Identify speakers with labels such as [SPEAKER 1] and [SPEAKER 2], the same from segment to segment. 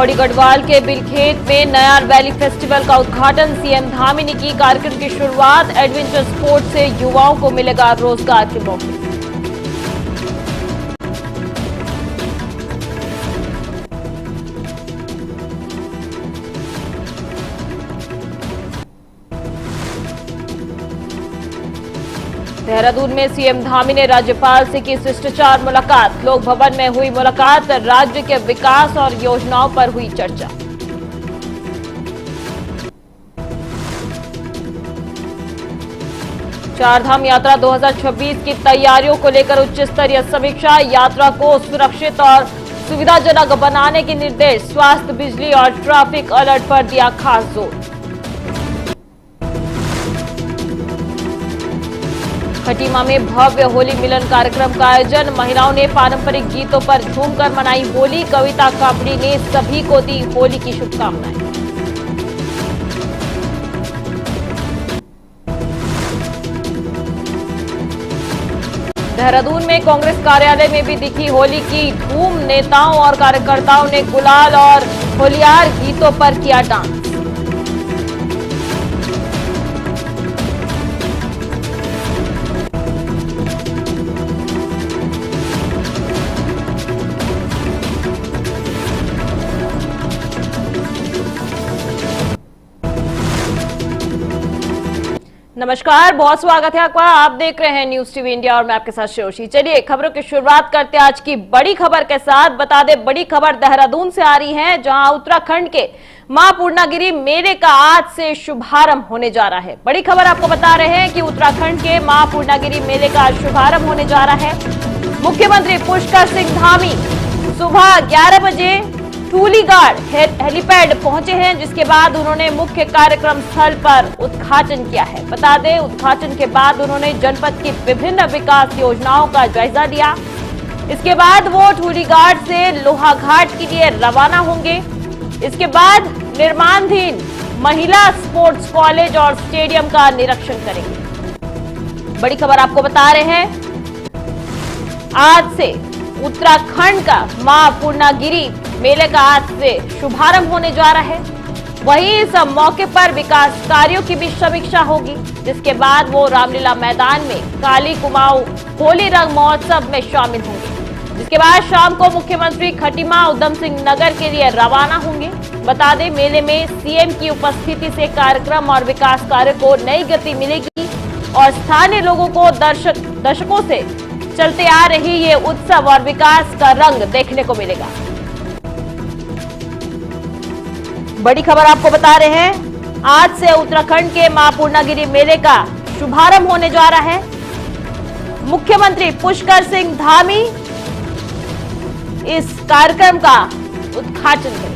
[SPEAKER 1] पौड़ी गढ़वाल के बिलखेत में Nayar valley festival का उद्घाटन। सीएम धामी ने की कार्यक्रम की शुरुआत। एडवेंचर स्पोर्ट्स से युवाओं को मिलेगा रोजगार के मौके। देहरादून में सीएम धामी ने राज्यपाल से की शिष्टाचार मुलाकात। लोक भवन में हुई मुलाकात। राज्य के विकास और योजनाओं पर हुई चर्चा। चारधाम यात्रा 2026 की तैयारियों को लेकर उच्च स्तरीय समीक्षा। यात्रा को सुरक्षित और सुविधाजनक बनाने के निर्देश। स्वास्थ्य, बिजली और ट्रैफिक अलर्ट पर दिया खास जोर। खटीमा में भव्य होली मिलन कार्यक्रम का आयोजन। महिलाओं ने पारंपरिक गीतों पर झूमकर मनाई होली। कविता कापड़ी ने सभी को दी होली की शुभकामनाएं। देहरादून में कांग्रेस कार्यालय में भी दिखी होली की धूम। नेताओं और कार्यकर्ताओं ने गुलाल और होलियार गीतों पर किया डांस। नमस्कार, बहुत स्वागत है आपका। आप देख रहे हैं न्यूज टीवी इंडिया और मैं आपके साथ शिरोशी। चलिए खबरों की शुरुआत करते हैं आज की बड़ी खबर के साथ। बता दें, बड़ी खबर देहरादून से आ रही है, जहां उत्तराखंड के मां पूर्णागिरि मेले का आज से शुभारंभ होने जा रहा है। बड़ी खबर आपको बता रहे हैं कि उत्तराखंड के मां पूर्णागिरि मेले का शुभारंभ होने जा रहा है। मुख्यमंत्री पुष्कर सिंह धामी सुबह 11 बजे टूलीगाड़ हेलीपैड पहुंचे हैं, जिसके बाद उन्होंने मुख्य कार्यक्रम स्थल पर उद्घाटन किया है। बता दें, उद्घाटन के बाद उन्होंने जनपद की विभिन्न विकास योजनाओं का जायजा लिया। इसके बाद वो टूलीगाड़ से लोहाघाट के लिए रवाना होंगे। इसके बाद निर्माणाधीन महिला स्पोर्ट्स कॉलेज और स्टेडियम का निरीक्षण करेंगे। बड़ी खबर आपको बता रहे हैं, आज से उत्तराखंड का मां पूर्णागिरि मेले का आज से शुभारंभ होने जा रहा है। वहीं इस मौके पर विकास कार्यों की भी समीक्षा होगी, जिसके बाद वो रामलीला मैदान में काली कुमाऊं होली रंग महोत्सव में शामिल होंगे। जिसके बाद शाम को मुख्यमंत्री खटीमा उधम सिंह नगर के लिए रवाना होंगे। बता दें, मेले में सीएम की उपस्थिति से कार्यक्रम और विकास कार्य को नई गति मिलेगी और स्थानीय लोगों को दशकों से चलते आ रही ये उत्सव और विकास का रंग देखने को मिलेगा। बड़ी खबर आपको बता रहे हैं, आज से उत्तराखंड के मां पूर्णागिरि मेले का शुभारंभ होने जा रहा है। मुख्यमंत्री पुष्कर सिंह धामी इस कार्यक्रम का उद्घाटन करेंगे।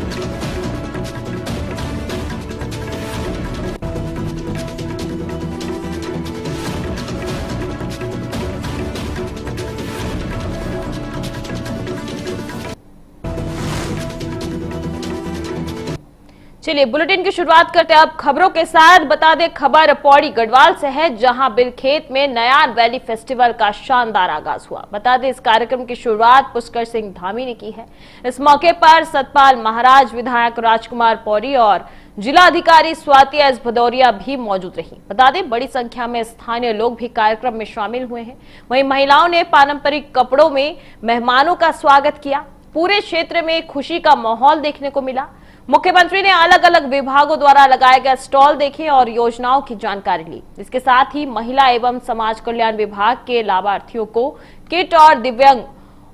[SPEAKER 1] चलिए बुलेटिन की शुरुआत करते हैं अब खबरों के साथ। बता दें, खबर पौड़ी गढ़वाल से है, जहां बिलखेत में नयार वैली फेस्टिवल का शानदार आगाज हुआ। बता दें, इस कार्यक्रम की शुरुआत पुष्कर सिंह धामी ने की है। इस मौके पर सतपाल महाराज, विधायक राजकुमार पौड़ी और जिलाधिकारी स्वाति एस भदौरिया भी मौजूद रही। बता दें, बड़ी संख्या में स्थानीय लोग भी कार्यक्रम में शामिल हुए हैं। वहीं महिलाओं ने पारंपरिक कपड़ों में मेहमानों का स्वागत किया। पूरे क्षेत्र में खुशी का माहौल देखने को मिला। मुख्यमंत्री ने अलग अलग विभागों द्वारा लगाए गए स्टॉल देखे और योजनाओं की जानकारी ली। इसके साथ ही महिला एवं समाज कल्याण विभाग के लाभार्थियों को किट और दिव्यांग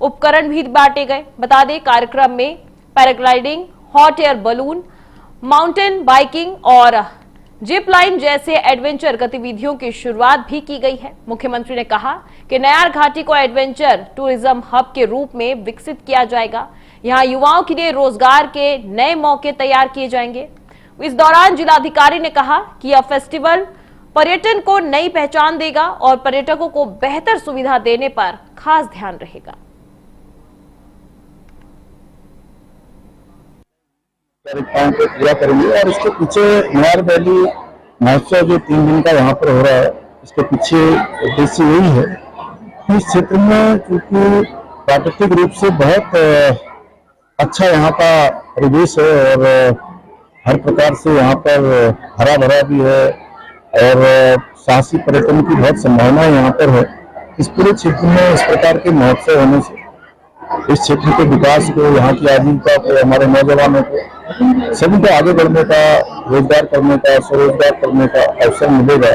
[SPEAKER 1] उपकरण भी बांटे गए। बता दें, कार्यक्रम में paragliding, hot air balloon, mountain biking और जिप लाइन जैसे एडवेंचर गतिविधियों की शुरुआत भी की गई है। मुख्यमंत्री ने कहा कि नयार घाटी को एडवेंचर टूरिज्म हब के रूप में विकसित किया जाएगा। यहां युवाओं के लिए रोजगार के नए मौके तैयार किए जाएंगे। इस दौरान जिलाधिकारी ने कहा कि यह फेस्टिवल पर्यटन को नई पहचान देगा और पर्यटकों को बेहतर सुविधा देने पर खास ध्यान रहेगा।
[SPEAKER 2] पूरा करेंगे और इसके पीछे नयार वैली महोत्सव जो 3 दिन का यहाँ पर हो रहा है, इसके पीछे उद्देश्य यही है कि इस क्षेत्र में, क्योंकि प्राकृतिक रूप से बहुत अच्छा यहाँ का परिवेश है और हर प्रकार से यहाँ पर हरा भरा भी है और साहसी पर्यटन की बहुत संभावना यहाँ पर है। इस पूरे क्षेत्र में इस प्रकार के महोत्सव होने से इस क्षेत्र के विकास को, यहाँ की आजीविका को, हमारे नौजवानों को, सभी को आगे बढ़ने का, रोजगार करने का, स्वरोजगार करने का अवसर मिलेगा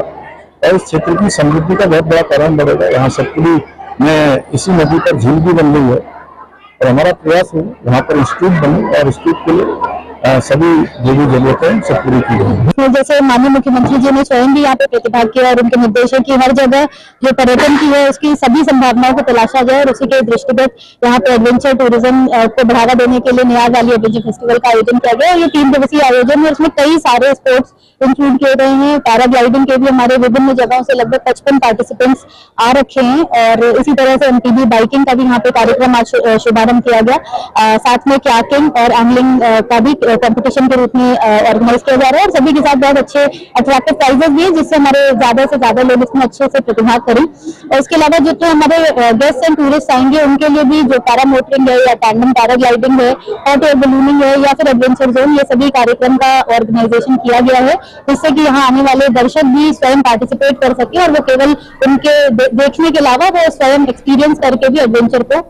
[SPEAKER 2] और इस क्षेत्र की समृद्धि का बहुत बड़ा कारण बढ़ेगा। यहाँ सतपुड़ी में इसी नदी पर झील भी बन रही है और हमारा प्रयास है यहाँ पर इंस्टीट्यूट बने और इंस्टीट्यूट के लिए सभी जो भी जरूरतें सब पूरी की जाएंगी।
[SPEAKER 3] जैसे माननीय मुख्यमंत्री जी ने स्वयं भी यहाँ पे प्रतिभाग किया और उनके निर्देशन की हर जगह जो पर्यटन की है उसकी सभी संभावनाओं को तलाशा जाए और उसी के दृष्टिगत यहाँ पे एडवेंचर टूरिज्म को बढ़ावा देने के लिए नया वैली एडवेंचर फेस्टिवल का आयोजन किया गया। ये 3 दिवसीय आयोजन है, उसमें कई सारे स्पोर्ट्स इंक्लूड किए गए हैं। पैराग्लाइडिंग के भी हमारे विभिन्न जगहों से लगभग 55 पार्टिसिपेंट्स आ रखे हैं और इसी तरह से एमटीबी बाइकिंग का भी यहाँ पे कार्यक्रम आज शुभारंभ किया गया। साथ में क्याकिंग और एंगलिंग का भी कंपटीशन के रूप में ऑर्गेनाइज किया जा रहा है और सभी के साथ बहुत अच्छे अट्रैक्टिव प्राइजेस भी है जिससे हमारे ज्यादा से ज्यादा लोग इसमें अच्छे से प्रतिभाग करें। और इसके अलावा जो हमारे गेस्ट एंड टूरिस्ट आएंगे उनके लिए भी जो पैरा मोटरिंग है या टैंडम पैराग्लाइडिंग है, हॉट एयर बलूनिंग है या फिर एडवेंचर जोन, ये सभी कार्यक्रम का ऑर्गेनाइजेशन किया गया है जिससे कि यहाँ आने वाले दर्शक भी स्वयं पार्टिसिपेट कर सके और वो केवल उनके देखने के अलावा वो स्वयं एक्सपीरियंस करके भी एडवेंचर को।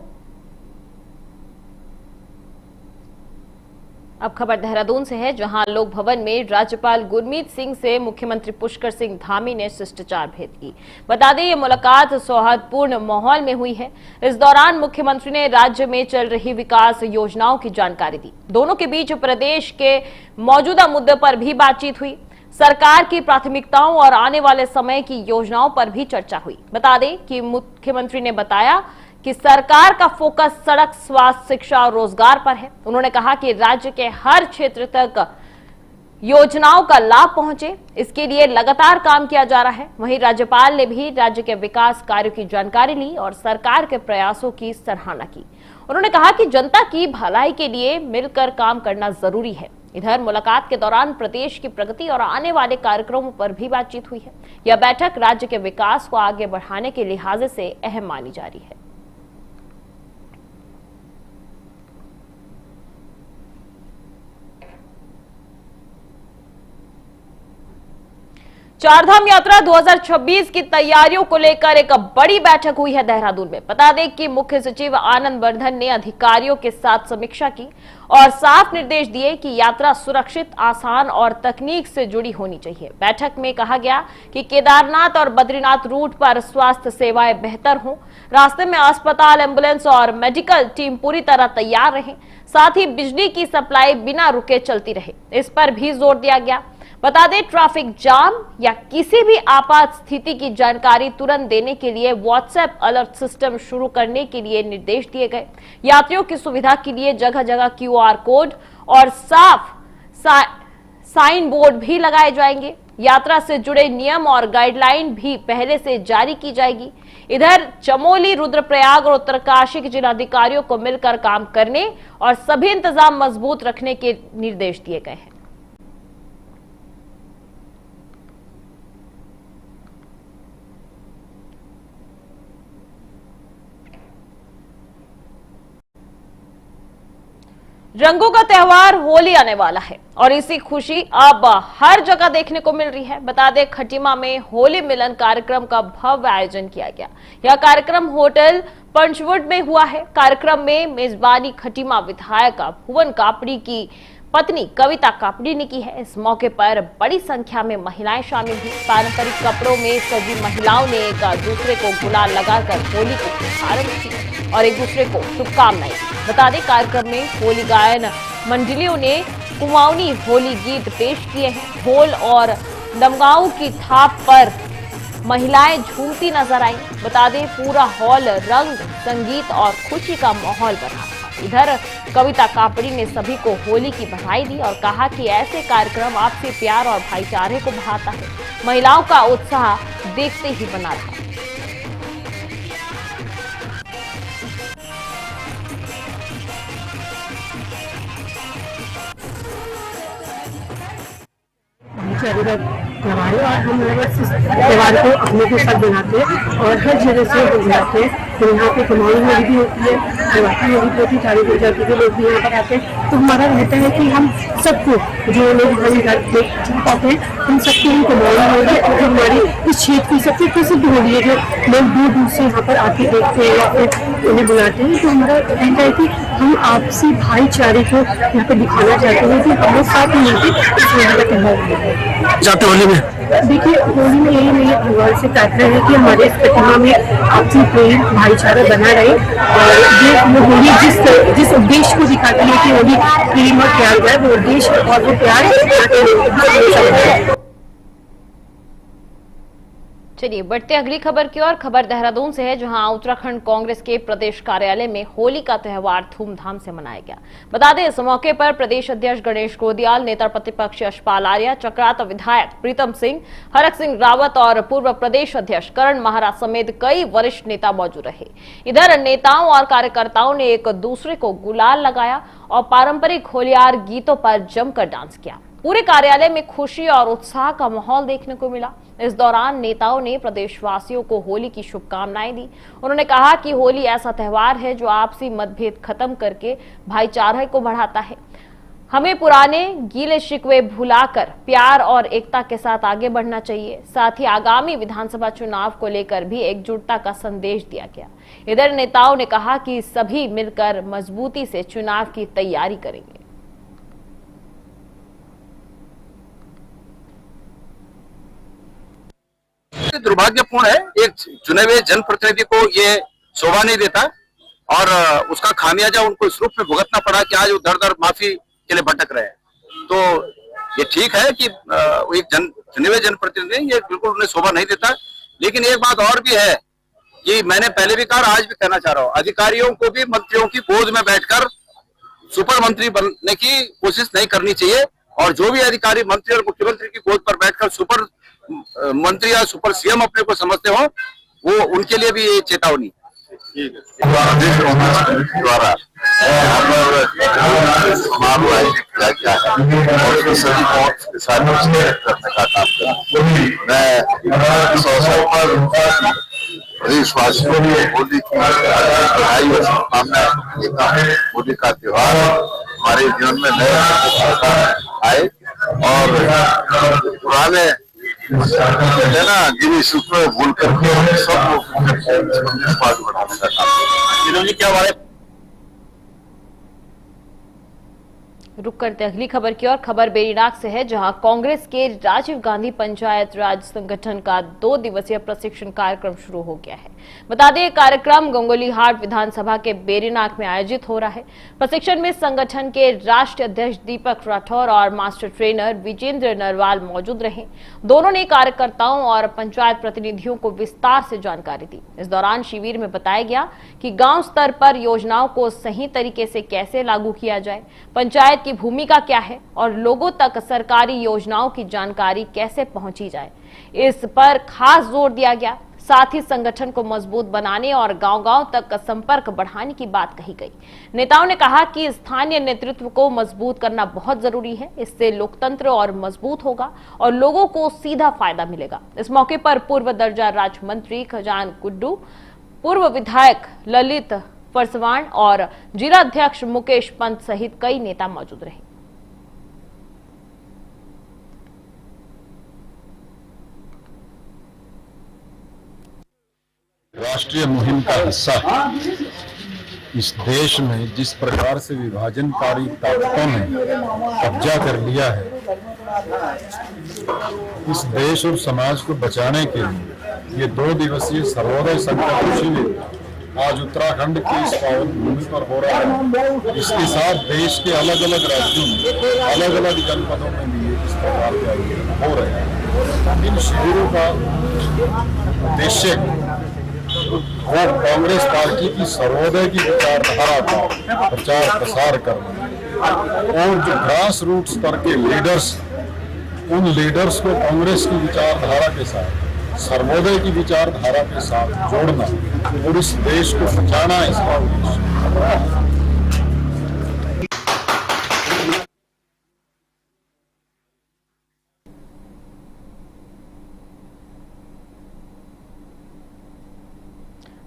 [SPEAKER 1] अब खबर देहरादून से है, जहां लोक भवन में राज्यपाल गुरमीत सिंह से मुख्यमंत्री पुष्कर सिंह धामी ने शिष्टाचार भेंट की। बता दें, ये मुलाकात सौहार्दपूर्ण माहौल में हुई है। इस दौरान मुख्यमंत्री ने राज्य में चल रही विकास योजनाओं की जानकारी दी। दोनों के बीच प्रदेश के मौजूदा मुद्दे पर भी बातचीत हुई। सरकार की प्राथमिकताओं और आने वाले समय की योजनाओं पर भी चर्चा हुई। बता दें कि मुख्यमंत्री ने बताया कि सरकार का फोकस सड़क, स्वास्थ्य, शिक्षा और रोजगार पर है। उन्होंने कहा कि राज्य के हर क्षेत्र तक योजनाओं का लाभ पहुंचे, इसके लिए लगातार काम किया जा रहा है। वहीं राज्यपाल ने भी राज्य के विकास कार्यों की जानकारी ली और सरकार के प्रयासों की सराहना की। उन्होंने कहा कि जनता की भलाई के लिए मिलकर काम करना जरूरी है। इधर मुलाकात के दौरान प्रदेश की प्रगति और आने वाले कार्यक्रमों पर भी बातचीत हुई है। यह बैठक राज्य के विकास को आगे बढ़ाने के लिहाज से अहम मानी जा रही है। चारधाम यात्रा 2026 की तैयारियों को लेकर एक बड़ी बैठक हुई है देहरादून में। बता दें कि मुख्य सचिव आनंद वर्धन ने अधिकारियों के साथ समीक्षा की और साफ निर्देश दिए कि यात्रा सुरक्षित, आसान और तकनीक से जुड़ी होनी चाहिए। बैठक में कहा गया कि केदारनाथ और बद्रीनाथ रूट पर स्वास्थ्य सेवाएं बेहतर हों, रास्ते में अस्पताल, एम्बुलेंस और मेडिकल टीम पूरी तरह तैयार रहें, साथ ही बिजली की सप्लाई बिना रुके चलती रहे, इस पर भी जोर दिया गया। बता दें, ट्रैफिक जाम या किसी भी आपात स्थिति की जानकारी तुरंत देने के लिए व्हाट्सएप अलर्ट सिस्टम शुरू करने के लिए निर्देश दिए गए। यात्रियों की सुविधा के लिए जगह जगह QR कोड और साफ साइन बोर्ड भी लगाए जाएंगे। यात्रा से जुड़े नियम और गाइडलाइन भी पहले से जारी की जाएगी। इधर चमोली, रुद्रप्रयाग और उत्तरकाशी के जिलाधिकारियों को मिलकर काम करने और सभी इंतजाम मजबूत रखने के निर्देश दिए गए हैं। रंगों का त्योहार होली आने वाला है और इसी खुशी अब हर जगह देखने को मिल रही है। बता दें, खटीमा में होली मिलन कार्यक्रम का भव्य आयोजन किया गया। यह कार्यक्रम होटल पंचवुड में हुआ है। कार्यक्रम में मेजबानी खटीमा विधायक भुवन कापड़ी की पत्नी कविता कापड़ी ने की है। इस मौके पर बड़ी संख्या में महिलाएं शामिल हुई। पारंपरिक कपड़ों में सजी महिलाओं ने एक दूसरे को गुलाल लगाकर होली को शुभारंभ की और एक दूसरे को शुभकामनाएं दी। बता दें, कार्यक्रम में होली गायन मंडलियों ने कुमाऊनी होली गीत पेश किए हैं। ढोल और दमगाओं की थाप पर महिलाएं झूमती नजर आई। बता दें, पूरा हॉल रंग, संगीत और खुशी का माहौल बना था। इधर कविता कापड़ी ने सभी को होली की बधाई दी और कहा कि ऐसे कार्यक्रम आपसी प्यार और भाईचारे को बढ़ाता है। महिलाओं का उत्साह देखते ही बना रहा।
[SPEAKER 4] त्योहार है और हम लोग इस त्योहार को अपने के साथ बनाते हैं और हर जगह से बनाते हैं तो यहाँ पे कुमाऊं होली भी होती है, नवरात्रि होली भी होती है, चालीस जाति के लोग भी यहाँ पर आते हैं। तो हमारा रहता है कि हम सबको जो लोग हम देख पाते हैं हम सबको ही कुमाऊं होली जो हमारी इस क्षेत्र की सबसे प्रसिद्ध होली है, जो लोग दूर दूर से यहाँ पर आके देखते हैं या फिर उन्हें बुलाते हैं। तो हमारा कहना है कि हम आपसी भाईचारे को यहाँ पे दिखाना चाहते हैं कि हम लोग साथ मिलकर इस होली का त्योहार मनाएं।
[SPEAKER 5] जाते होली में
[SPEAKER 4] देखिए, होली में यही मेरे भगवान से प्रार्थना है कि हमारे इस प्रतिमा में आपसी प्रेम भाईचारा बना रहे, और ये वो होली जिस उद्देश्य को दिखाती है कि होली प्रेम और प्यार का है, वो उद्देश्य और वो प्यार।
[SPEAKER 1] चलिए बढ़ते अगली खबर की ओर। खबर देहरादून से है, जहां उत्तराखंड कांग्रेस के प्रदेश कार्यालय में होली का त्यौहार धूमधाम से मनाया गया। बता दें, इस मौके पर प्रदेश अध्यक्ष गणेश गोदियाल, नेता प्रतिपक्ष यशपाल आर्या, चक्रात विधायक प्रीतम सिंह, हरक सिंह रावत और पूर्व प्रदेश अध्यक्ष करण महाराज समेत कई वरिष्ठ नेता मौजूद रहे। इधर नेताओं और कार्यकर्ताओं ने एक दूसरे को गुलाल लगाया और पारंपरिक होलियार गीतों पर जमकर डांस किया। पूरे कार्यालय में खुशी और उत्साह का माहौल देखने को मिला। इस दौरान नेताओं ने प्रदेशवासियों को होली की शुभकामनाएं दी। उन्होंने कहा कि होली ऐसा त्यौहार है जो आपसी मतभेद खत्म करके भाईचारे को बढ़ाता है। हमें पुराने गीले शिकवे भुलाकर प्यार और एकता के साथ आगे बढ़ना चाहिए। साथ ही आगामी विधानसभा चुनाव को लेकर भी एकजुटता का संदेश दिया गया। इधर नेताओं ने कहा कि सभी मिलकर मजबूती से चुनाव की तैयारी करेंगे।
[SPEAKER 5] दुर्भाग्यपूर्ण है, एक चुने हुए जनप्रतिनिधि को ये शोभा नहीं देता और उसका खामियाजा उनको इस रूप में भुगतना पड़ा कि आज वो दर दर माफी के लिए भटक रहे हैं। तो ये ठीक है कि एक चुने हुए जनप्रतिनिधि ये बिल्कुल उन्हें शोभा नहीं देता। लेकिन एक बात और भी है कि मैंने पहले भी कहा, आज भी कहना चाह रहा हूँ, अधिकारियों को भी मंत्रियों की गोद में बैठकर सुपर मंत्री बनने की कोशिश नहीं करनी चाहिए, और जो भी अधिकारी मंत्री और मुख्यमंत्री की गोद पर बैठकर सुपर मंत्री या सुपर सीएम अपने को समझते हो, वो उनके लिए भी ये चेतावनी द्वारा यहाँ पर समारोह आयोजित किया गया है और सभी के साथ करने का काम करूँ। मैं इस अवसर पर प्रदेशवासियों को होली की बधाई और शुभकामनाएं देता हूँ। होली का त्योहार हमारे जीवन में नए आए और पुराने ना गिरी सूत्र भूल कर सब लोग बढ़ाने का काम। क्या बात है।
[SPEAKER 1] रुक करते अगली खबर की ओर। खबर बेरीनाग से है, जहां कांग्रेस के राजीव गांधी पंचायत राज संगठन का 2 दिवसीय प्रशिक्षण कार्यक्रम शुरू हो गया है। बता दें, कार्यक्रम गंगोलीहाट विधानसभा के बेरीनाग में आयोजित हो रहा है। प्रशिक्षण में संगठन के राष्ट्रीय अध्यक्ष दीपक राठौर और मास्टर ट्रेनर विजेंद्र नरवाल मौजूद रहे। दोनों ने कार्यकर्ताओं और पंचायत प्रतिनिधियों को विस्तार से जानकारी दी। इस दौरान शिविर में बताया गया कि गांव स्तर पर योजनाओं को सही तरीके से कैसे लागू किया जाए, पंचायत की भूमिका क्या है और लोगों तक सरकारी योजनाओं की जानकारी कैसे पहुंची जाए, इस पर खास जोर दिया गया। साथ ही संगठन को मजबूत बनाने और गांव-गांव तक संपर्क बढ़ाने की बात कही गई। नेताओं ने कहा कि स्थानीय नेतृत्व को मजबूत करना बहुत जरूरी है, इससे लोकतंत्र और मजबूत होगा और लोगों को सीधा फायदा मिलेगा। इस मौके पर पूर्व दर्जा राज्य मंत्री खजान गुड्डू, पूर्व विधायक ललित फरसवाण और जिलाध्यक्ष मुकेश पंत सहित कई नेता मौजूद रहे।
[SPEAKER 6] राष्ट्रीय मुहिम का हिस्सा है। इस देश में जिस प्रकार से विभाजनकारी ताकतों ने कब्जा कर लिया है, इस देश और समाज को बचाने के लिए ये 2 दिवसीय सर्वोदय संकल्प शिविर आज उत्तराखंड की इस पावन भूमि पर हो रहा है। इसके साथ देश के अलग अलग राज्यों में, अलग अलग जनपदों में भी इस प्रकार के आयोजन हो रहे हैं। इन शिविरों का उद्देश्य वो कांग्रेस पार्टी की सर्वोदय की विचारधारा का प्रचार प्रसार करना और जो ग्रास रूट स्तर के लीडर्स, उन लीडर्स को कांग्रेस की विचारधारा के साथ, सर्वोदय की विचारधारा के साथ जोड़ना और इस देश को बचाना इसका उद्देश्य।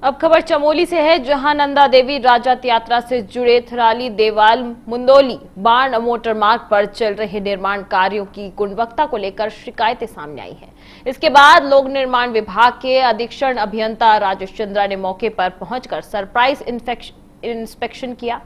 [SPEAKER 1] अब खबर चमोली से है, जहां नंदा देवी राजत यात्रा से जुड़े थराली देवाल मुंदोली बाण मोटर मार्ग पर चल रहे निर्माण कार्यों की गुणवत्ता को लेकर शिकायतें सामने आई हैं। इसके बाद लोक निर्माण विभाग के अधीक्षण अभियंता राजेश चंद्रा ने मौके पर पहुंचकर सरप्राइज इंस्पेक्शन किया।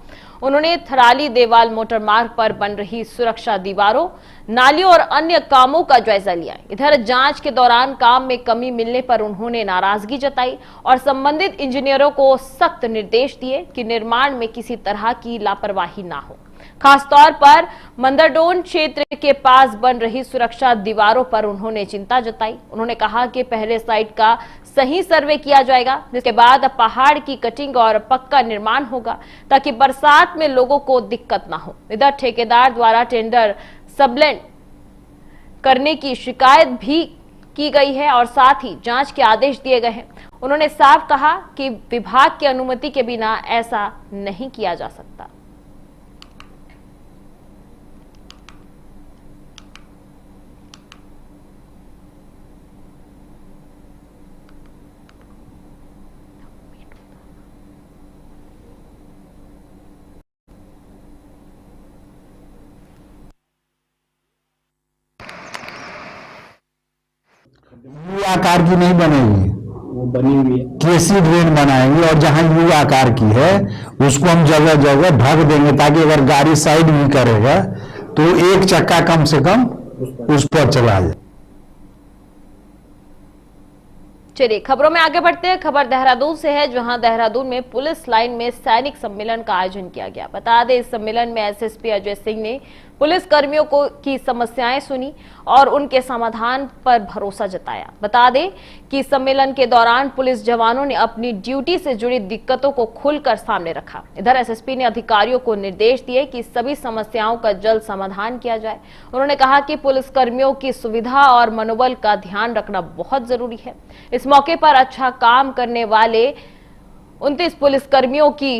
[SPEAKER 1] उन्होंने थराली देवाल मोटर मार्ग पर बन रही सुरक्षा दीवारों, नालियों और अन्य कामों का जायजा लिया। इधर जांच के दौरान काम में कमी मिलने पर उन्होंने नाराजगी जताई और संबंधित इंजीनियरों को सख्त निर्देश दिए कि निर्माण में किसी तरह की लापरवाही ना हो। खासतौर पर मंदरडोन क्षेत्र के पास बन रही सुरक्षा दीवारों पर उन्होंने चिंता जताई। उन्होंने कहा कि पहले साइट का सही सर्वे किया जाएगा, जिसके बाद पहाड़ की कटिंग और पक्का निर्माण होगा ताकि बरसात में लोगों को दिक्कत ना हो। इधर ठेकेदार द्वारा टेंडर सबलेंड करने की शिकायत भी की गई है और साथ ही जांच के आदेश दिए गए हैं। उन्होंने साफ कहा कि विभाग की अनुमति के बिना ऐसा नहीं किया जा सकता।
[SPEAKER 7] यू आकार की नहीं बनेगी,
[SPEAKER 8] वो बनी हुई है।
[SPEAKER 7] केसी ड्रेन बनाएंगे और जहां यू आकार की है उसको हम जगह जगह ढक देंगे ताकि अगर गाड़ी साइड भी करेगा तो एक चक्का कम से कम उस पर चला जाए।
[SPEAKER 1] चलिए खबरों में आगे बढ़ते हैं। खबर देहरादून से है, जहां देहरादून में पुलिस लाइन में सैनिक सम्मेलन का आयोजन किया गया। बता दें, इस सम्मेलन में एसएसपी अजय सिंह ने पुलिस कर्मियों की समस्याएं सुनी और उनके समाधान पर भरोसा जताया। बता दें कि सम्मेलन के दौरान पुलिस जवानों ने अपनी ड्यूटी से जुड़ी दिक्कतों को खुलकर सामने रखा। इधर एसएसपी ने अधिकारियों को निर्देश दिए कि सभी समस्याओं का जल्द समाधान किया जाए। उन्होंने कहा कि पुलिस कर्मियों की सुविधा और मनोबल का ध्यान रखना बहुत जरूरी है। इस मौके पर अच्छा काम करने वाले 29 पुलिस कर्मियों की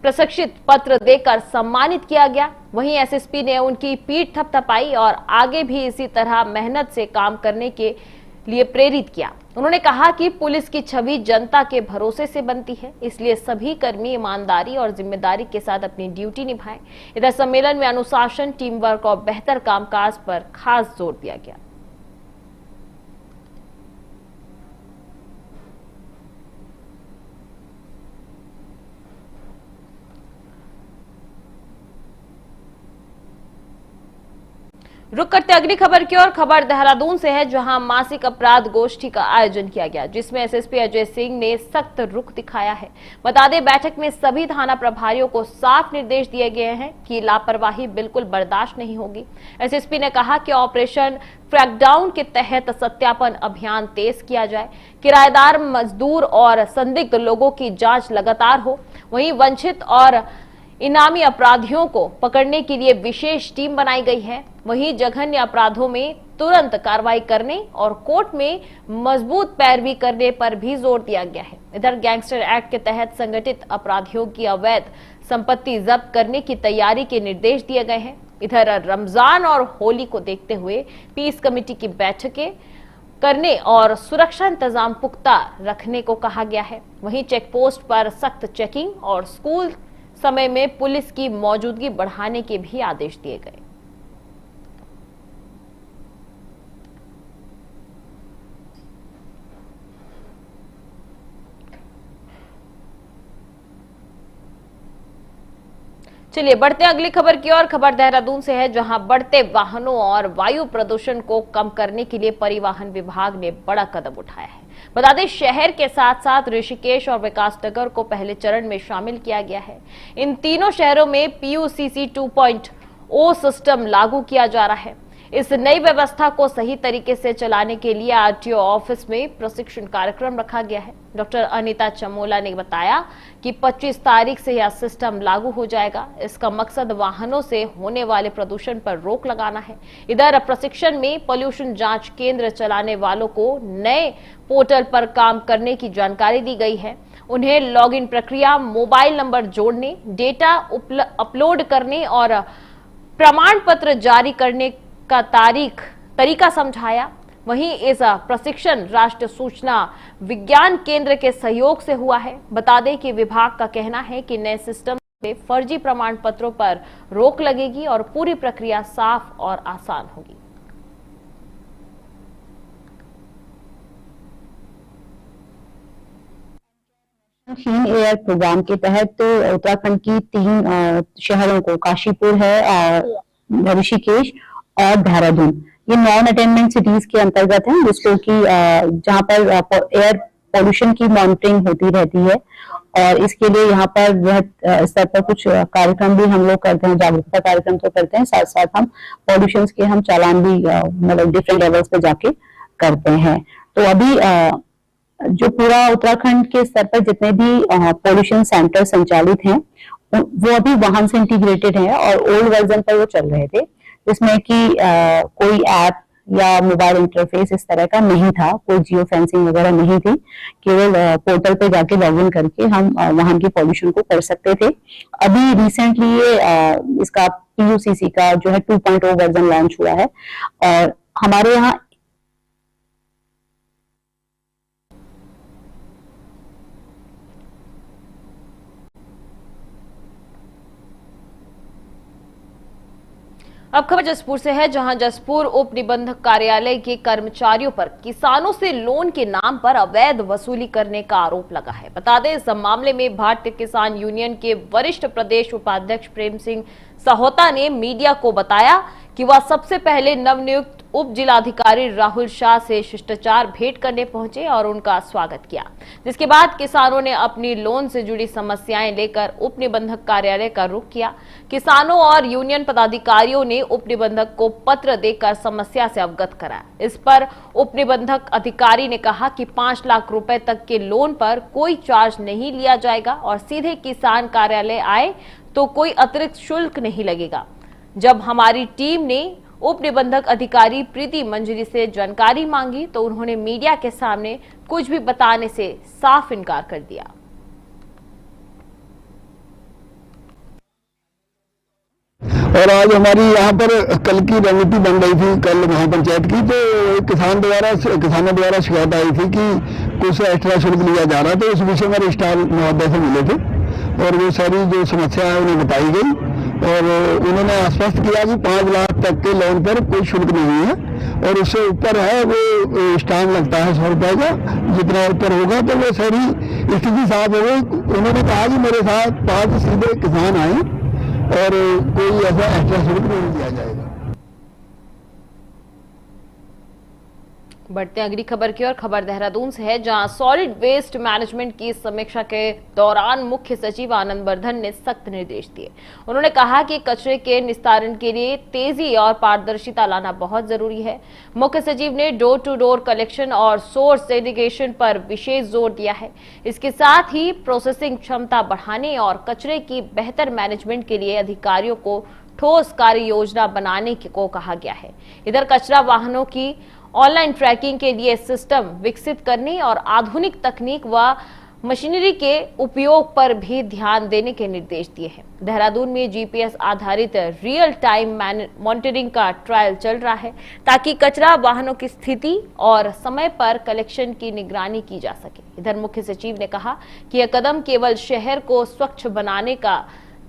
[SPEAKER 1] प्रशिक्षित पत्र देकर सम्मानित किया गया। वहीं एसएसपी ने उनकी पीठ थपथपाई और आगे भी इसी तरह मेहनत से काम करने के लिए प्रेरित किया। उन्होंने कहा कि पुलिस की छवि जनता के भरोसे से बनती है, इसलिए सभी कर्मी ईमानदारी और जिम्मेदारी के साथ अपनी ड्यूटी निभाएं। इधर सम्मेलन में अनुशासन, टीम वर्क और बेहतर कामकाज पर खास जोर दिया गया। रुक करते अगली खबर की ओर। खबर देहरादून से है, जहां मासिक अपराध गोष्ठी का आयोजन किया गया, जिसमें एसएसपी अजय सिंह ने सख्त रुख दिखाया है। बता दें, बैठक में सभी थाना प्रभारियों को साफ निर्देश दिए गए हैं कि लापरवाही बिल्कुल बर्दाश्त नहीं होगी। एसएसपी ने कहा कि ऑपरेशन क्रैकडाउन के तहत सत्यापन अभियान तेज किया जाए, किराएदार, मजदूर और संदिग्ध लोगों की जांच लगातार हो। वहीं वंचित और इनामी अपराधियों को पकड़ने के लिए विशेष टीम बनाई गई है। वहीं जघन्य अपराधों में तुरंत कार्रवाई करने और कोर्ट में मजबूत पैरवी करने पर भी जोर दिया गया है। इधर गैंगस्टर एक्ट के तहत संगठित अपराधियों की अवैध संपत्ति जब्त करने की तैयारी के निर्देश दिए गए हैं। इधर रमजान और होली को देखते हुए पीस कमेटी की बैठकें करने और सुरक्षा इंतजाम पुख्ता रखने को कहा गया है। वहीं चेक पोस्ट पर सख्त चेकिंग और स्कूल समय में पुलिस की मौजूदगी बढ़ाने के भी आदेश दिए गए। चलिए बढ़ते हैं अगली खबर की ओर। खबर देहरादून से है, जहां बढ़ते वाहनों और वायु प्रदूषण को कम करने के लिए परिवहन विभाग ने बड़ा कदम उठाया है। बता दें, शहर के साथ साथ ऋषिकेश और विकासनगर को पहले चरण में शामिल किया गया है। इन तीनों शहरों में पीयूसीसी 2.0 सिस्टम लागू किया जा रहा है। इस नई व्यवस्था को सही तरीके से चलाने के लिए आरटीओ ऑफिस में प्रशिक्षण कार्यक्रम रखा गया है। डॉक्टर अनीता चमोला ने बताया कि 25 तारीख से यह सिस्टम लागू हो जाएगा। इसका मकसद वाहनों से होने वाले प्रदूषण पर रोक लगाना है। इधर प्रशिक्षण में पोल्यूशन जांच केंद्र चलाने वालों को नए पोर्टल पर काम करने की जानकारी दी गई है। उन्हें लॉगिन प्रक्रिया, मोबाइल नंबर जोड़ने, डेटा अपलोड करने और प्रमाण पत्र जारी करने का तरीका समझाया। वहीं इस प्रशिक्षण राष्ट्रीय सूचना विज्ञान केंद्र के सहयोग से हुआ है। बता दें कि विभाग का कहना है कि नए सिस्टम से फर्जी प्रमाण पत्रों पर रोक लगेगी और पूरी प्रक्रिया साफ और आसान होगी।
[SPEAKER 3] क्लीन एयर प्रोग्राम के तहत तो उत्तराखंड की 3 शहरों को, काशीपुर है, ऋषिकेश और देहरादून, ये नॉन अटेनमेंट सिटीज के अंतर्गत हैं, जिसको कि जहां पर एयर पोल्यूशन की मॉनिटरिंग होती रहती है। और इसके लिए यहाँ पर वृहद स्तर पर कुछ कार्यक्रम भी हम लोग करते हैं, जागरूकता कार्यक्रम तो करते हैं, साथ साथ हम पॉल्यूशन के हम चालान भी मतलब डिफरेंट लेवल्स पे जाके करते हैं। तो अभी जो पूरा उत्तराखंड के स्तर पर जितने भी पॉल्यूशन सेंटर संचालित हैं वो अभी वाहन से इंटीग्रेटेड हैं और ओल्ड वर्जन पर वो चल रहे थे, जिसमें कि कोई ऐप या मोबाइल इंटरफेस इस तरह का नहीं था, कोई जियो फेंसिंग वगैरह नहीं थी, केवल पोर्टल पे जाके लॉगिन करके हम वाहन की पॉल्यूशन को कर सकते थे। अभी रिसेंटली ये इसका PUCC का जो है 2.0 वर्जन लॉन्च हुआ है और हमारे यहाँ
[SPEAKER 1] अब खबर जसपुर से है, जहां जसपुर उप निबंधक कार्यालय के कर्मचारियों पर किसानों से लोन के नाम पर अवैध वसूली करने का आरोप लगा है। बता दें, इस मामले में भारतीय किसान यूनियन के वरिष्ठ प्रदेश उपाध्यक्ष प्रेम सिंह सहोता ने मीडिया को बताया कि वह सबसे पहले नवनियुक्त उप जिलाधिकारी राहुल शाह से शिष्टाचार भेंट करने पहुंचे और उनका स्वागत किया, जिसके बाद किसानों ने अपनी लोन से जुड़ी समस्याएं लेकर उप निबंधक कार्यालय का रुख किया। किसानों और यूनियन पदाधिकारियों ने उप निबंधक को पत्र देकर समस्या से अवगत कराया। इस पर उप निबंधक अधिकारी ने कहा कि 5 लाख रुपए तक के लोन पर कोई चार्ज नहीं लिया जाएगा और सीधे किसान कार्यालय आए तो कोई अतिरिक्त शुल्क नहीं लगेगा। जब हमारी टीम ने उप निबंधक अधिकारी प्रीति मंजरी से जानकारी मांगी तो उन्होंने मीडिया के सामने कुछ भी बताने से साफ इनकार कर दिया।
[SPEAKER 8] और आज हमारी यहाँ पर कल की रणनीति बन रही थी, कल महापंचायत की, तो किसानों द्वारा शिकायत आई थी कि कुछ एक्स्ट्रा शुल्क लिया जा रहा है। तो उस विषय में रजिस्ट्रार महोदय से मिले थे और वो सारी जो समस्या है उन्हें बताई गई और उन्होंने आश्वस्त किया कि 5 लाख तक के लोन पर कोई शुल्क नहीं है और उससे ऊपर है वो स्टाम्प लगता है 100 रुपए का, जितना ऊपर होगा तो वो सारी स्थिति साफ हो गई। उन्होंने कहा कि मेरे साथ 5 सीधे किसान आए और कोई ऐसा एक्स्ट्रा शुल्क नहीं दिया जाएगा।
[SPEAKER 1] बढ़ते अगली खबर की ओर। खबर देहरादून से है, जहां सॉलिड वेस्ट मैनेजमेंट की समीक्षा के दौरान मुख्य सचिव आनंद वर्धन ने सख्त निर्देश दिए। उन्होंने कहा कि कचरे के निस्तारण के लिए तेजी और पारदर्शिता लाना बहुत जरूरी है। मुख्य सचिव ने डोर टू डोर कलेक्शन और सोर्स सेग्रीगेशन पर विशेष जोर दिया है। इसके साथ ही प्रोसेसिंग क्षमता बढ़ाने और कचरे की बेहतर मैनेजमेंट के लिए अधिकारियों को ठोस कार्य योजना बनाने को कहा गया है। इधर कचरा वाहनों की ऑनलाइन ट्रैकिंग के लिए सिस्टम विकसित करने और आधुनिक तकनीक व मशीनरी के उपयोग पर भी ध्यान देने के निर्देश दिए हैं। देहरादून में GPS आधारित रियल टाइम मॉनिटरिंग का ट्रायल चल रहा है ताकि कचरा वाहनों की स्थिति और समय पर कलेक्शन की निगरानी की जा सके। इधर मुख्य सचिव ने कहा कि यह कदम केवल शहर को स्वच्छ बनाने का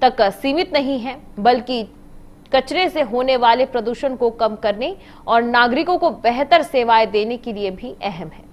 [SPEAKER 1] तक सीमित नहीं है, बल्कि कचरे से होने वाले प्रदूषण को कम करने और नागरिकों को बेहतर सेवाएं देने के लिए भी अहम है।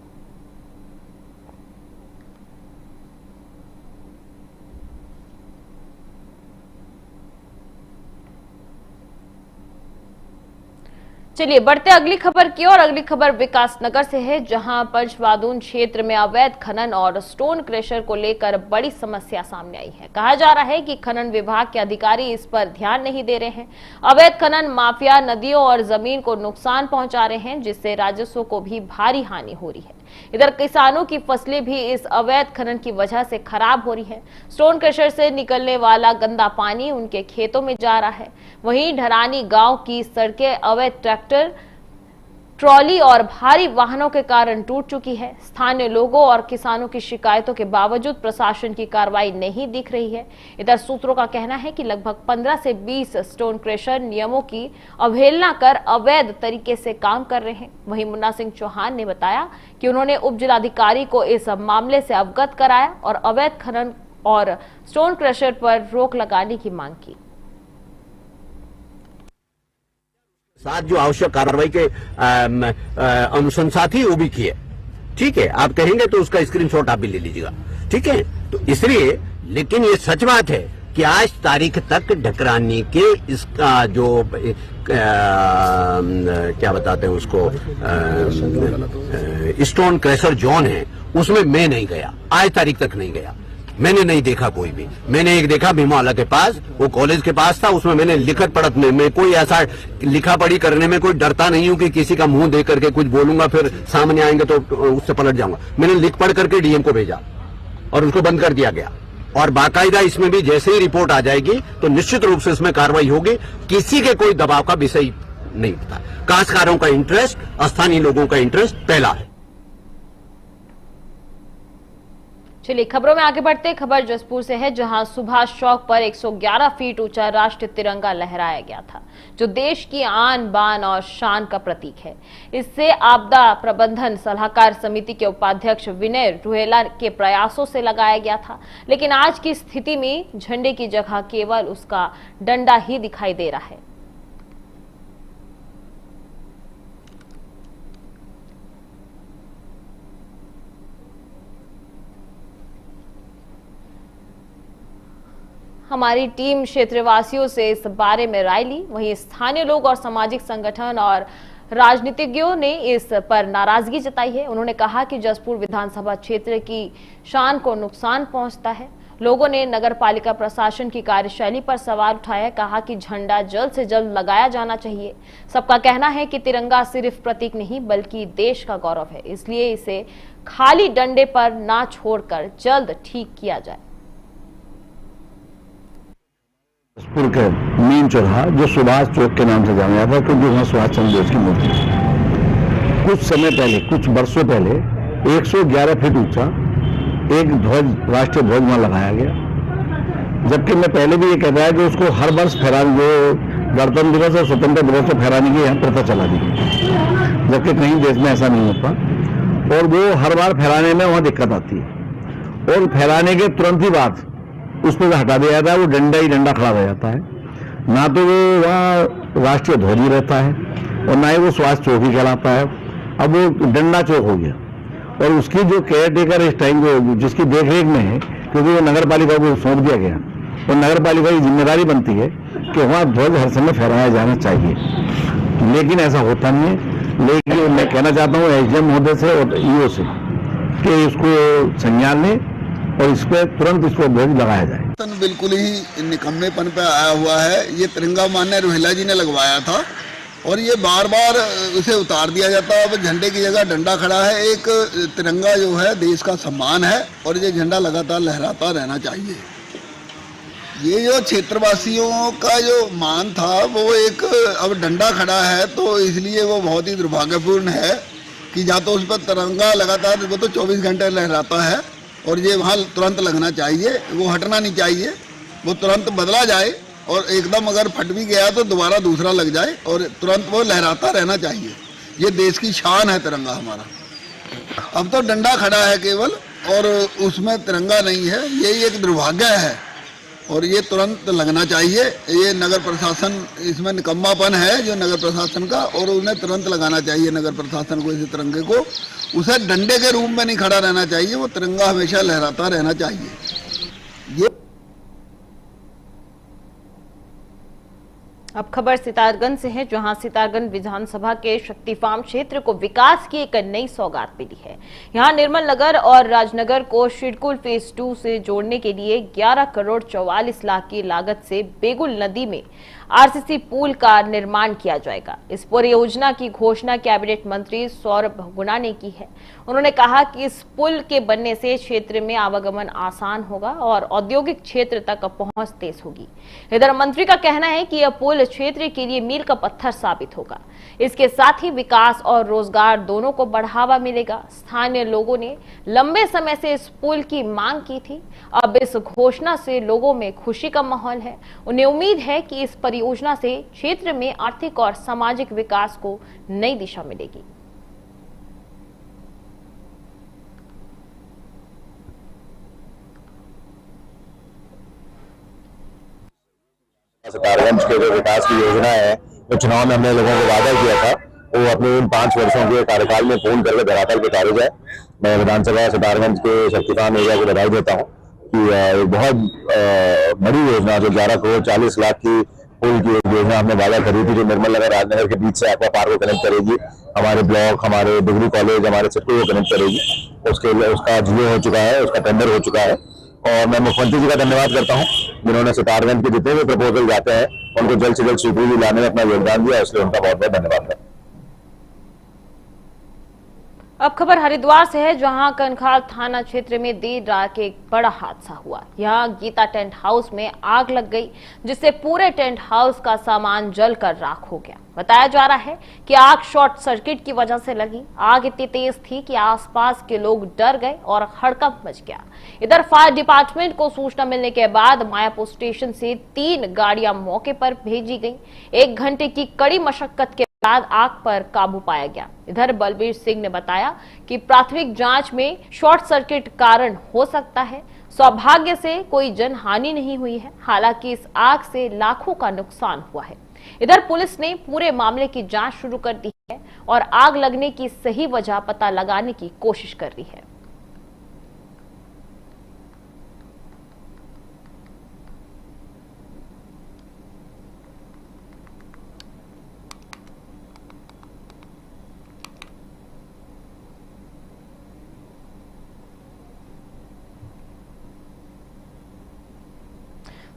[SPEAKER 1] चलिए बढ़ते अगली खबर की ओर। अगली खबर विकासनगर से है, जहां पंचवादून क्षेत्र में अवैध खनन और स्टोन क्रशर को लेकर बड़ी समस्या सामने आई है। कहा जा रहा है कि खनन विभाग के अधिकारी इस पर ध्यान नहीं दे रहे हैं। अवैध खनन माफिया नदियों और जमीन को नुकसान पहुंचा रहे हैं, जिससे राजस्व को भी भारी हानि हो रही है। इधर किसानों की फसलें भी इस अवैध खनन की वजह से खराब हो रही है। स्टोन क्रशर से निकलने वाला गंदा पानी उनके खेतों में जा रहा है। वहीं ढरानी गांव की सड़कें अवैध ट्रैक्टर ट्रॉली और भारी वाहनों के कारण टूट चुकी है। स्थानीय लोगों और किसानों की शिकायतों के बावजूद प्रशासन की कार्रवाई नहीं दिख रही है। इधर सूत्रों का कहना है कि लगभग 15 से 20 स्टोन क्रशर नियमों की अवहेलना कर अवैध तरीके से काम कर रहे हैं। वहीं मुन्ना सिंह चौहान ने बताया कि उन्होंने उप जिलाधिकारी को इस मामले से अवगत कराया और अवैध खनन और स्टोन क्रशर पर रोक लगाने की मांग की।
[SPEAKER 9] साथ जो आवश्यक कार्रवाई के अनुशंसा थी वो भी किए। ठीक है, आप कहेंगे तो उसका स्क्रीनशॉट आप भी ले लीजिएगा। ठीक है, तो इसलिए, लेकिन ये सच बात है कि आज तारीख तक ढकरानी के इसका जो क्या बताते हैं उसको स्टोन क्रशर जोन है, उसमें मैं नहीं गया, आज तारीख तक नहीं गया। मैंने नहीं देखा कोई भी। मैंने एक देखा भीमावाला के पास, वो कॉलेज के पास था, उसमें मैंने लिखत पढ़त में मैं कोई ऐसा लिखा पढ़ी करने में कोई डरता नहीं हूं कि किसी का मुंह देख करके कुछ बोलूंगा फिर सामने आएंगे तो उससे पलट जाऊंगा। मैंने लिख पढ़ करके डीएम को भेजा और उसको बंद कर दिया गया। और बाकायदा इसमें भी जैसे ही रिपोर्ट आ जाएगी तो निश्चित रूप से इसमें कार्रवाई होगी। किसी के कोई दबाव का विषय नहीं होता। काश्तकारों का इंटरेस्ट, स्थानीय लोगों का इंटरेस्ट पहला है।
[SPEAKER 1] चलिए खबरों में आगे बढ़ते। खबर जसपुर से है, जहां सुभाष चौक पर 111 फीट ऊंचा राष्ट्रीय तिरंगा लहराया गया था, जो देश की आन बान और शान का प्रतीक है। इससे आपदा प्रबंधन सलाहकार समिति के उपाध्यक्ष विनय रुहेला के प्रयासों से लगाया गया था, लेकिन आज की स्थिति में झंडे की जगह केवल उसका डंडा ही दिखाई दे रहा है। हमारी टीम क्षेत्रवासियों से इस बारे में राय ली। वहीं स्थानीय लोग और सामाजिक संगठन और राजनीतिज्ञों ने इस पर नाराजगी जताई है। उन्होंने कहा कि जसपुर विधानसभा क्षेत्र की शान को नुकसान पहुंचता है। लोगों ने नगर पालिका प्रशासन की कार्यशैली पर सवाल उठाया, कहा कि झंडा जल्द से जल्द लगाया जाना चाहिए। सबका कहना है कि तिरंगा सिर्फ प्रतीक नहीं बल्कि देश का गौरव है, इसलिए इसे खाली डंडे पर ना छोड़कर जल्द ठीक किया जाए।
[SPEAKER 7] जसपुर के मेन चौराहा जो सुभाष चौक के नाम से जाना जाता है, क्योंकि वहाँ सुभाष चंद्र बोस की मूर्ति है। कुछ समय पहले, कुछ वर्षों पहले 111 फीट ऊंचा एक ध्वज, राष्ट्रीय ध्वज वहाँ लगाया गया। जबकि मैं पहले भी ये कहता है कि उसको हर वर्ष फहराने, जो गणतंत्र दिवस और स्वतंत्रता दिवस को फहराने की यहाँ प्रथा चला दी गई, जबकि कहीं देश में ऐसा नहीं होता। और वो हर बार फहराने में वहाँ दिक्कत आती है और फहराने के तुरंत ही बाद उस पर हटा दिया जाता है, वो डंडा ही डंडा खड़ा हो जाता है। ना तो वो वहाँ राष्ट्रीय ध्वज ही रहता है और ना ही वो सुभाष चौक ही कहलाता है। अब वो डंडा चौक हो गया और उसकी जो केयर टेकर इस टाइम को जिसकी देखरेख में है, क्योंकि वो नगर पालिका को सौंप दिया गया और नगर पालिका की जिम्मेदारी बनती है कि वहाँ ध्वज हर समय फहराया जाना चाहिए, लेकिन ऐसा होता नहीं है। लेकिन मैं कहना चाहता हूँ एसडीएम महोदय से और ईओ से कि इसको संज्ञान लें और इस पर तुरंत इसको ध्वज लगाया जाए।
[SPEAKER 8] बिल्कुल ही निकम्मेपन पे आया हुआ है। ये तिरंगा माननीय रुहेला जी ने लगवाया था और ये बार बार उसे उतार दिया जाता है। अब झंडे की जगह डंडा खड़ा है। एक तिरंगा जो है देश का सम्मान है और ये झंडा लगातार लहराता रहना चाहिए। ये जो क्षेत्रवासियों का जो मान था वो एक अब डंडा खड़ा है, तो इसलिए वो बहुत ही दुर्भाग्यपूर्ण है कि या तो उस पर तिरंगा लगातार वो तो 24 घंटे लहराता है और ये वहाँ तुरंत लगना चाहिए, वो हटना नहीं चाहिए, वो तुरंत बदला जाए और एकदम अगर फट भी गया तो दोबारा दूसरा लग जाए और तुरंत वो लहराता रहना चाहिए। ये देश की शान है तिरंगा हमारा। अब तो डंडा खड़ा है केवल और उसमें तिरंगा नहीं है, यही एक दुर्भाग्य है और ये तुरंत लगना चाहिए। ये नगर प्रशासन, इसमें निकम्मापन है जो नगर प्रशासन का, और उन्हें तुरंत लगाना चाहिए नगर प्रशासन को इस तिरंगे को। उसे डंडे के रूप में नहीं खड़ा रहना चाहिए, वो तिरंगा हमेशा लहराता रहना चाहिए। ये
[SPEAKER 1] अब खबर सितारगंज से है, जहां सितारगंज विधानसभा के शक्ति फार्म क्षेत्र को विकास की एक नई सौगात मिली है। यहां निर्मल नगर और राजनगर को शिडकुल फेज 2 से जोड़ने के लिए 11 करोड़ 44 लाख की लागत से बेगुल नदी में आरसीसी पुल का निर्माण किया जाएगा। इस परियोजना की घोषणा कैबिनेट मंत्री सौरभ गुना ने की है। उन्होंने कहा कि इस पुल के बनने से क्षेत्र में आवागमन आसान होगा और औद्योगिक क्षेत्र तक पहुंच तेज होगी। इधर मंत्री का कहना है कि यह पुल क्षेत्र के लिए मील का पत्थर साबित होगा। इसके साथ ही विकास और रोजगार दोनों को बढ़ावा मिलेगा। स्थानीय लोगों ने लंबे समय से इस पुल की मांग की थी। अब इस घोषणा से लोगों में खुशी का माहौल है। उन्हें उम्मीद है कि इस परियोजना से क्षेत्र में आर्थिक और सामाजिक विकास को नई दिशा मिलेगी।
[SPEAKER 10] सितारगंज के जो विकास की योजना है, जो चुनाव में हमने लोगों को वादा किया था, वो अपने इन 5 वर्षों के कार्यकाल में पूर्ण करके धरातल पे उतारी जाए। मैं विधानसभा सितारगंज के शक्तिकांत एरिया को बधाई देता हूँ कि एक बहुत बड़ी योजना जो 11 करोड़ 40 लाख की पुल की योजना हमने वादा करी थी, जो निर्मल नगर राजनगर के बीच से एक्वा पार्क को कनेक्ट करेगी, हमारे ब्लॉक, हमारे डिग्री कॉलेज, हमारे सिटी को कनेक्ट करेगी। उसका जियो हो चुका है, उसका टेंडर हो चुका है और मैं मुख्यमंत्री जी का धन्यवाद करता हूं जिन्होंने सितारगंज के जितने भी प्रपोजल जाते हैं उनको जल्द से जल्द स्वीकृति लाने में अपना योगदान दिया, इसलिए उनका बहुत बहुत धन्यवाद है।
[SPEAKER 1] अब खबर हरिद्वार से है, जहां कनखाल थाना क्षेत्र में देर रात एक बड़ा हादसा हुआ। यहां गीता टेंट हाउस में आग लग गई, जिससे पूरे टेंट हाउस का सामान जलकर राख हो गया। बताया जा रहा है कि आग शॉर्ट सर्किट की वजह से लगी। आग इतनी तेज थी कि आसपास के लोग डर गए और हड़कंप मच गया। इधर फायर डिपार्टमेंट को सूचना मिलने के बाद मायापुर स्टेशन से 3 गाड़ियां मौके पर भेजी गई। 1 घंटे की कड़ी मशक्कत के बाद आग पर काबू पाया गया। इधर बलबीर सिंह ने बताया कि प्राथमिक जांच में शॉर्ट सर्किट कारण हो सकता है। सौभाग्य से कोई जनहानि नहीं हुई है। हालांकि इस आग से लाखों का नुकसान हुआ है। इधर पुलिस ने पूरे मामले की जांच शुरू कर दी है और आग लगने की सही वजह पता लगाने की कोशिश कर रही है।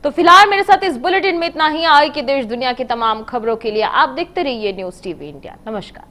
[SPEAKER 1] तो फिलहाल मेरे साथ इस बुलेटिन में इतना ही। आगे की देश दुनिया की तमाम खबरों के लिए आप देखते रहिए न्यूज़ टीवी इंडिया। नमस्कार।